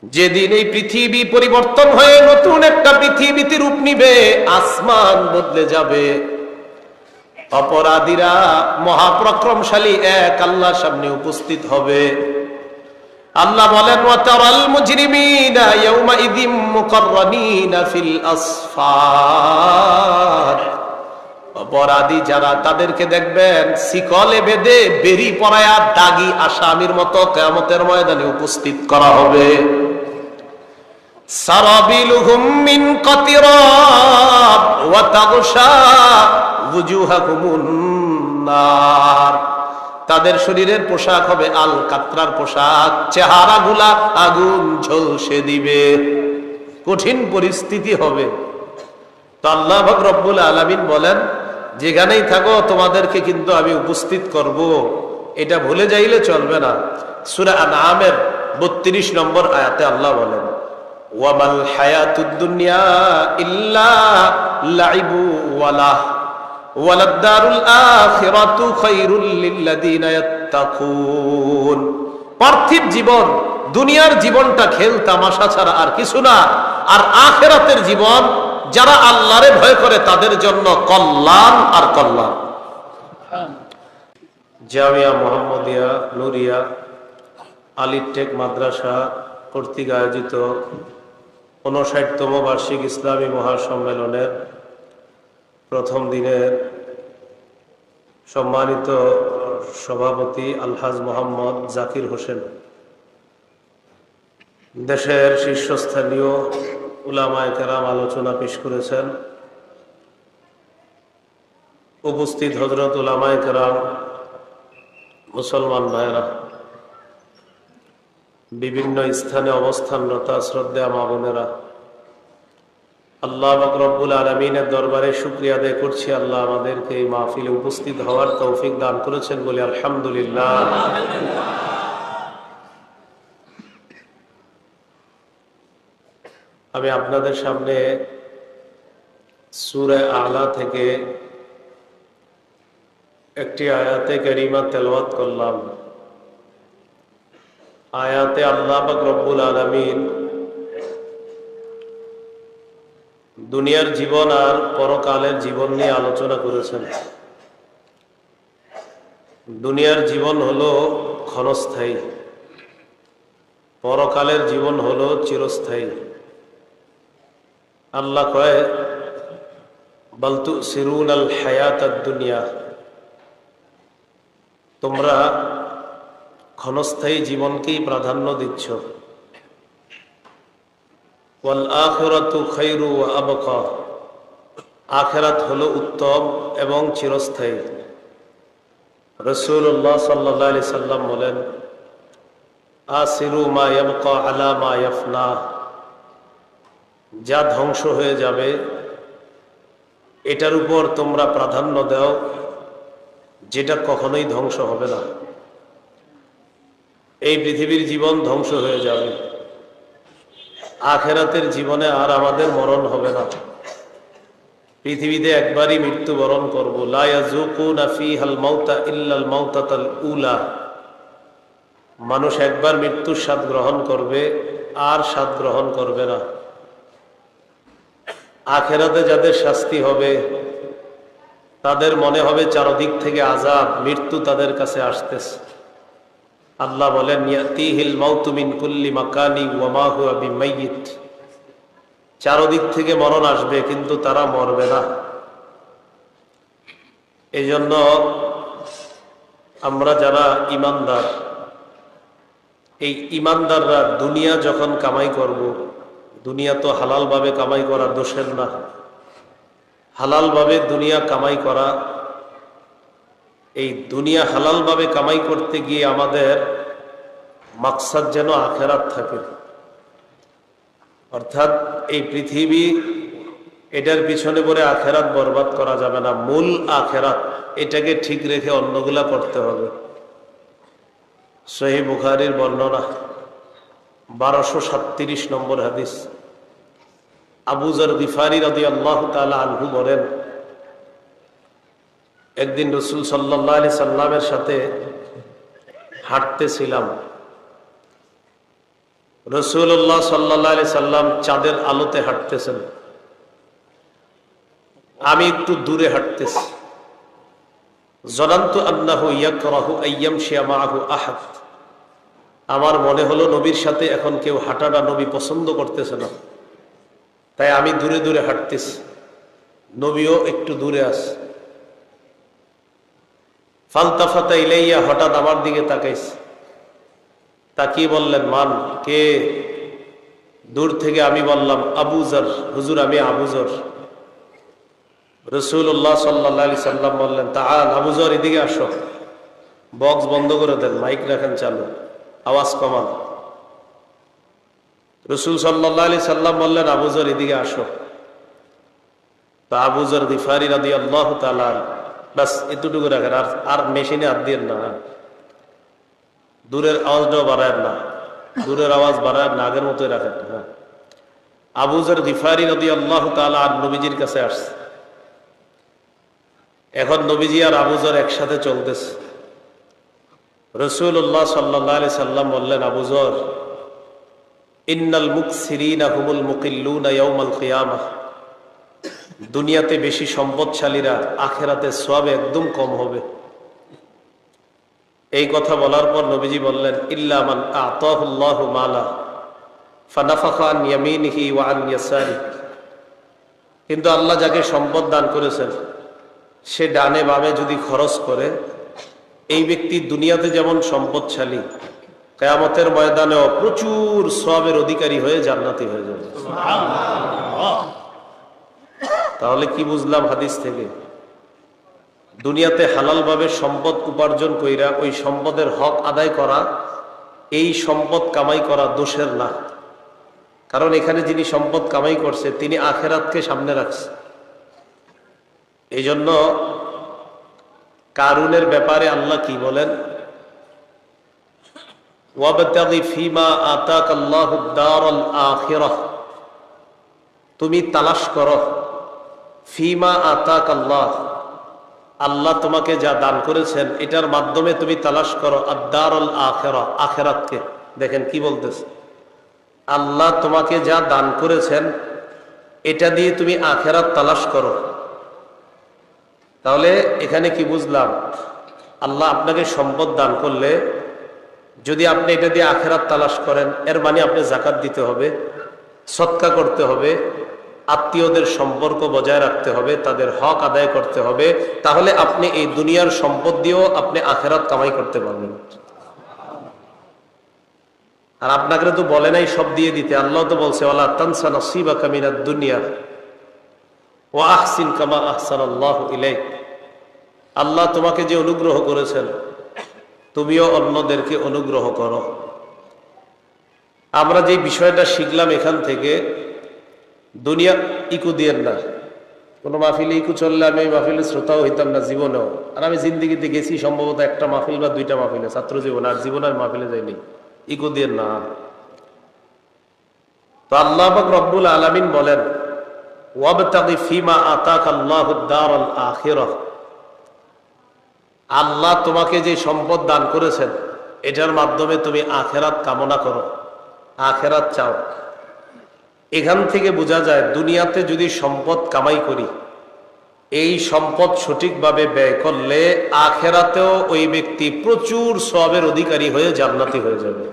যেদিন এই পৃথিবী পরিবর্তন হয়ে নতুন একটা পৃথিবীতে রূপ নিবে, আসমান বদলে যাবে, অপরাধীরা মহাপরাক্রমশালী এক আল্লাহর সামনে উপস্থিত হবে। আল্লাহ বলেন, ওয়াতারাল মুজরিমিনা ইয়াউমাইযিম মুকাররানিনা ফিল আসফার। অপরাধী যারা, তাদেরকে দেখবেন শিকলে বেঁধে বেরি পরায়া দাগী আসামির মতো কিয়ামতের ময়দানে উপস্থিত করা হবে। সারাবিলুহুম মিন কাতিরাব ওয়া তাগশা ওয়ুজুহাকুমুন নার। তাদের শরীরের পোশাক হবে আল কাতরার পোশাক, চেহারাগুলা আগুন ঝলসে দিবে। কঠিন পরিস্থিতি হবে। তো আল্লাহ পাক রব্বুল আলামিন বলেন, যেখানেই থাকো তোমাদেরকে কিন্তু আমি উপস্থিত করব, এটা ভুলে যাইলে চলবে না। সূরা আনআমের ৩২ নম্বর আয়াতে আল্লাহ বলেন, ওয়ামাল হায়াতুদ দুনিয়া ইল্লা লাইবু ওয়া লাহ ওয়ালাদ-দারুল আখিরাতু খায়রুল লিল্লাযিনা ইয়াত্তাকুন। পার্থিব জীবন, দুনিয়ার জীবনটা খেল তামাশা ছাড়া আর কিছু না। আর আখিরাতের জীবন যারা আল্লাহরে ভয় করে তাদের জন্য কল্যাণ আর কল্যাণ। জামিয়া মুহাম্মদিয়া নুরিয়া আলিটেক মাদ্রাসা কর্তৃক আয়োজিত ৫৯তম বার্ষিক ইসলামী মহাসম্মেলনের প্রথম দিনের সম্মানিত সভাপতি আলহাজ মোহাম্মদ জাকির হোসেন, দেশের শীর্ষস্থানীয় উলামায়ে কেরাম আলোচনা পেশ করেছেন। উপস্থিত হযরত উলামায়ে কেরাম, মুসলমান ভাইরা, বিভিন্ন স্থানে অবস্থানরত শ্রদ্ধেয় মা বোনেরা, আল্লাহ পাক রব্বুল আলামিনের দরবারে শুকরিয়া আদায় করছি। আল্লাহ আমাদেরকে এই মাহফিলে উপস্থিত হওয়ার তৌফিক দান করেছেন বলে আলহামদুলিল্লাহ। আমি আপনাদের সামনে সূরা আলা থেকে একটি আয়াতে কারিমা তেলাওয়াত করলাম। আয়াতে আল্লাহ পাক রব্বুল আলামিন দুনিয়ার জীবন আর পরকালের জীবন নিয়ে আলোচনা করেছেন। দুনিয়ার জীবন হলো ক্ষণস্থায়ী, পরকালের জীবন হলো চিরস্থায়ী। আল্লাহ কয়, বাল তুসিরুনাল হায়াতাদ দুনিয়া, তোমরা ক্ষণস্থায়ী জীবনকেই প্রাধান্য দিচ্ছ। ওয়াল আখিরাতু খায়রু ওয়া আবকা, আখিরাত হলো উত্তম এবং চিরস্থায়ী। রাসূলুল্লাহ সাল্লাল্লাহু আলাইহি সাল্লাম বলেন, আসিরু মা ইয়াবকা আলা মা ইয়াফনা, যা ধ্বংস হয়ে যাবে এটার উপর তোমরা প্রাধান্য দাও, যেটা কখনোই ধ্বংস হবে না। এই পৃথিবীর জীবন ধ্বংস হয়ে যাবে, আখিরাতের জীবনে আর আমাদের মরণ হবে না। পৃথিবীতে একবারই মৃত্যুবরণ করব। লা ইয়াযুকুনা ফীহাল মাউতা ইল্লাল মাউতাতাল উলা, মানুষ একবার মৃত্যুর স্বাদ গ্রহণ করবে, আর স্বাদ গ্রহণ করবে না। আখিরাতে যাদের শাস্তি হবে তাদের মনে হবে চারদিক থেকে আযাব, মৃত্যু তাদের কাছে আসতেছে। আল্লাহ বলেন, ইয়াতিহিল মাউতু মিন কুল্লি মাকানি ওয়া মা হুয়া বিমাইয়িত, চারদিক থেকে মরণ আসবে কিন্তু তারা মরবে না। এই জন্য আমরা যারা ঈমানদার, এই ঈমানদাররা দুনিয়া যখন কামাই করব, দুনিয়া তো হালাল ভাবে কামাই করা দোষের না। হালাল ভাবে দুনিয়া কামাই করা, এই দুনিয়া হালাল ভাবে কামাই করতে গিয়ে আমাদের মাকসাদ যেন আখিরাত থাকে। অর্থাৎ এই পৃথিবী, এটার পিছনে পড়ে আখিরাত বরবাদ করা যাবে না। মূল আখিরাত, এটাকে ঠিক রেখে অন্যগুলা করতে হবে। সহিহ বুখারীর বর্ণনা 1237 নম্বর হাদিস। আবু যর গিফারী রাদিয়াল্লাহু তাআলা আনহু বলেন, একদিন রাসূল সাল্লাল্লাহু আলাইহি সাল্লামের সাথে হাঁটতেছিলাম। রাসূলুল্লাহ সাল্লাল্লাহু আলাইহি সাল্লাম চাঁদের আলোতে হাঁটতেছেন, আমি একটু দূরে হাঁটতেছি। জানান্তু আন্নাহু ইয়াকরাহু আইয়ামশিয়া মাআহু আহাদ, আমার মনে হলো নবীর সাথে এখন কেউ হাঁটাটা নবী পছন্দ করতেছে না, তাই আমি দূরে দূরে হাঁটতেছি, নবীও একটু দূরে আছে। ফালতাফাতা ইলাইয়া, হঠাৎ আমার দিকে তাকাইছে, তাকিয়ে বললেন, মান, কে? দূর থেকে আমি বললাম, আবু যর, হুজুর আমি আবু যর। রাসূলুল্লাহ সাল্লাল্লাহু আলাইহি সাল্লাম বললেন, তাআল আবু যর, এদিকে আসো। বক্স বন্ধ করে দেন, মাইক রাখেন চালু, আওয়াজ কমান। রাসূল সাল্লাল্লাহু আলাইহি সাল্লাম বললেন, আবু যর এদিকে আসো। তা আবু যর গিফারি রাদিয়াল্লাহু তাআলা, বাস এতটুকু রাখেন, আর মেশিনে হাত দিয়েন না, দূরের আওয়াজটাও বাড়ায় না, দূরের আওয়াজ বাড়ায় না, আগের মতোই রাখেন। হ্যাঁ, আবু যর গিফারি রাদিয়াল্লাহু তাআলা আর নবীজির কাছে আসছে। এখন নবীজি আর আবু যর একসাথে চলতেছে। রাসূলুল্লাহ সাল্লাল্লাহু আলাইহি সাল্লাম বললেন, আবু যর, ইন্নাল মুকসিরিনা হুমুল মুকিল্লুনা ইয়াউমাল কিয়ামাহ, দুনিয়াতে বেশি সম্পদশালীরা আখিরাতে সওয়াব একদম কম হবে। এই কথা বলার পর নবীজি বললেন, ইল্লা মান আতাহুল্লাহু মালা ফানাফাখা আন ইয়ামিনিহি ওয়া আন ইয়াসারি, কিন্তু আল্লাহ যাকে সম্পদ দান করেছেন সে ডানে বামে যদি খরচ করে, এই ব্যক্তি দুনিয়াতে যেমন সম্পদশালী, কিয়ামতের ময়দানেও প্রচুর সওয়াবের অধিকারী হয়ে জান্নাতি হয়ে যাবে। তাহলে কি বুঝলাম হাদিস থেকে? দুনিয়াতে হালালভাবে সম্পদ উপার্জন কইরা ওই সম্পদের হক আদায় করা, এই সম্পদ কামাই করা দোষের না, কারণ এখানে যিনি সম্পদ কামাই করছে তিনি আখিরাতকে সামনে রাখছে। এই জন্য কারুনের ব্যাপারে আল্লাহ কি বলেন, ওয়াবতাগি ফীমা আতাকাল্লাহুদ দারাল আখিরাহ, তুমি তালাশ করো, ফীমা আতাকাল্লাহ, আল্লাহ তোমাকে যা দান করেছেন এটার মাধ্যমে তুমি তালাশ করো আদ-দারুল আখিরাহ, আখিরাতকে। দেখেন কি বলতেছে, আল্লাহ তোমাকে যা দান করেছেন এটা দিয়ে তুমি আখিরাত তালাশ করো। তাহলে এখানে কি বুঝলাম, আল্লাহ আপনাকে সম্পদ দান করলে যদি আপনি এটা দিয়ে আখিরাত তালাশ করেন, এর মানে আপনি যাকাত দিতে হবে, সদকা করতে হবে, আত্মীয়দের সম্পর্ক বজায় রাখতে হবে, তাদের হক আদায় করতে হবে, তাহলে আপনি এই দুনিয়ার সম্পদ দিয়েও আপনি আখিরাত কামাই করতে পারবেন। আর আপনাকে তো বলে নাই সব দিয়ে দিতে, আল্লাহ তো বলছে, ওয়ালা তানসা নাসিবাকা মিনাদ দুনিয়া ওয়া আহসিন কামা আহসানাল্লাহু ইলাইক, আল্লাহ তোমাকে যে অনুগ্রহ করেছেন তুমিও অন্যদেরকে অনুগ্রহ করো। আমরা যে বিষয়টা শিখলাম এখান থেকে, দুনিয়া ইকু দিয়েন না। কোনো মাহফিলে ইকু চললে আমি ওই মাহফিলের শ্রোতাও হইতাম না জীবনেও। আর আমি জিন্দিগিতে গেছি সম্ভবত একটা মাহফিল বা দুইটা মাহফিলে, ছাত্র জীবনে, আর জীবনে আমি মাহফিলে যাইনি। ইকু দিয়েন না। তো আল্লাহ পাক রব্বুল আলামিন বলেন, ওয়াবতাগি ফীমা আতাকাল্লাহুদ দারাল আখিরাহ, আল্লাহ তোমাকে যে সম্পদ দান করেছেন এটার মাধ্যমে তুমি আখিরাত কামনা করো, আখিরাত চাও। এখান থেকে বোঝা যায় দুনিয়াতে যদি সম্পদ কামাই করি, এই সম্পদ সঠিকভাবে ব্যয় করলে আখিরাতেও ওই ব্যক্তি প্রচুর সওয়াবের অধিকারী হয়ে জান্নাতি হয়ে যাবে।